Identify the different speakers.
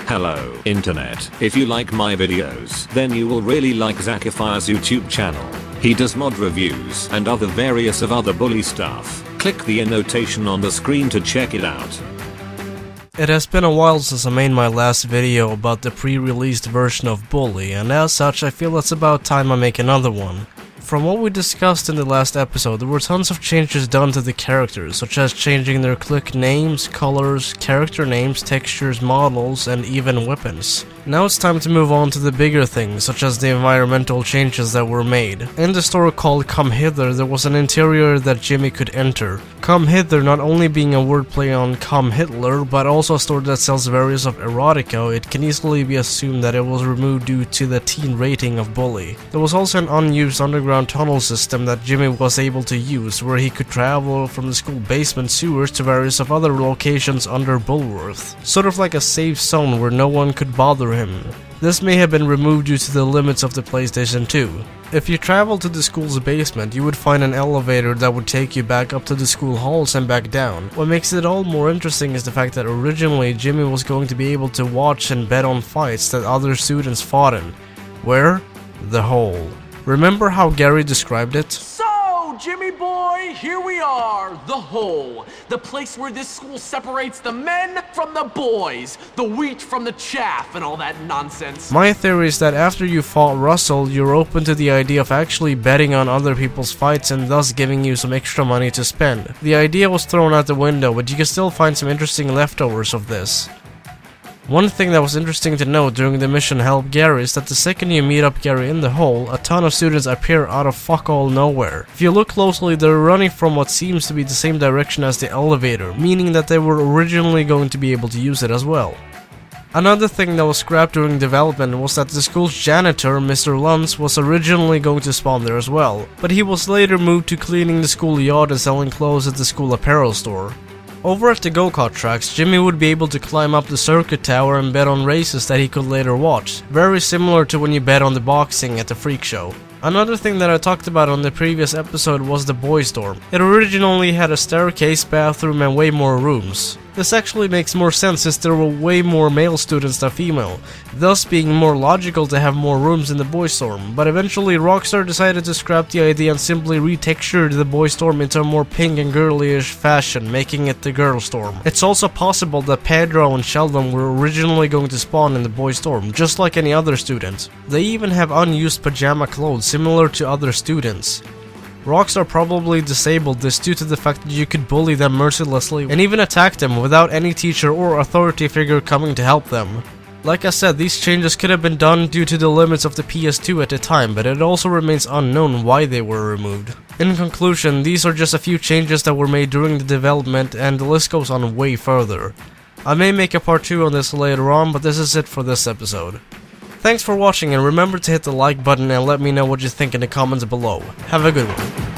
Speaker 1: Hello, Internet. If you like my videos, then you will really like Zakifire's YouTube channel. He does mod reviews and other various of other bully stuff. Click the annotation on the screen to check it out.
Speaker 2: It has been a while since I made my last video about the pre-released version of Bully, and as such I feel it's about time I make another one. From what we discussed in the last episode, there were tons of changes done to the characters, such as changing their click names, colors, character names, textures, models, and even weapons. Now it's time to move on to the bigger things, such as the environmental changes that were made. In the store called Come Hither, there was an interior that Jimmy could enter. Come Hither not only being a wordplay on Come Hitler, but also a store that sells various of erotica, it can easily be assumed that it was removed due to the teen rating of Bully. There was also an unused underground tunnel system that Jimmy was able to use, where he could travel from the school basement sewers to various of other locations under Bulworth, sort of like a safe zone where no one could bother him. This may have been removed due to the limits of the PlayStation 2. If you traveled to the school's basement, you would find an elevator that would take you back up to the school halls and back down. What makes it all more interesting is the fact that originally Jimmy was going to be able to watch and bet on fights that other students fought in. Where? The hole. Remember how Gary described it?
Speaker 3: So, Jimmy boy, here we are, the hole. The place where this school separates the men from the boys, the wheat from the chaff, and all that nonsense.
Speaker 2: My theory is that after you fought Russell, you're open to the idea of actually betting on other people's fights and thus giving you some extra money to spend. The idea was thrown out the window, but you can still find some interesting leftovers of this. One thing that was interesting to note during the mission Help Gary is that the second you meet up Gary in the hole, a ton of students appear out of fuck all nowhere. If you look closely, they're running from what seems to be the same direction as the elevator, meaning that they were originally going to be able to use it as well. Another thing that was scrapped during development was that the school's janitor, Mr. Luntz, was originally going to spawn there as well, but he was later moved to cleaning the school yard and selling clothes at the school apparel store. Over at the go-kart tracks, Jimmy would be able to climb up the circuit tower and bet on races that he could later watch, very similar to when you bet on the boxing at the freak show. Another thing that I talked about on the previous episode was the boys' dorm. It originally had a staircase, bathroom, and way more rooms. This actually makes more sense since there were way more male students than female, thus being more logical to have more rooms in the boys' dorm, but eventually Rockstar decided to scrap the idea and simply retextured the boys' dorm into a more pink and girly-ish fashion, making it the girls' dorm. It's also possible that Pedro and Sheldon were originally going to spawn in the boys' dorm, just like any other student. They even have unused pajama clothes similar to other students. Rockstar probably disabled this due to the fact that you could bully them mercilessly and even attack them without any teacher or authority figure coming to help them. Like I said, these changes could have been done due to the limits of the PS2 at the time, but it also remains unknown why they were removed. In conclusion, these are just a few changes that were made during the development, and the list goes on way further. I may make a part 2 on this later on, but this is it for this episode. Thanks for watching, and remember to hit the like button and let me know what you think in the comments below. Have a good one.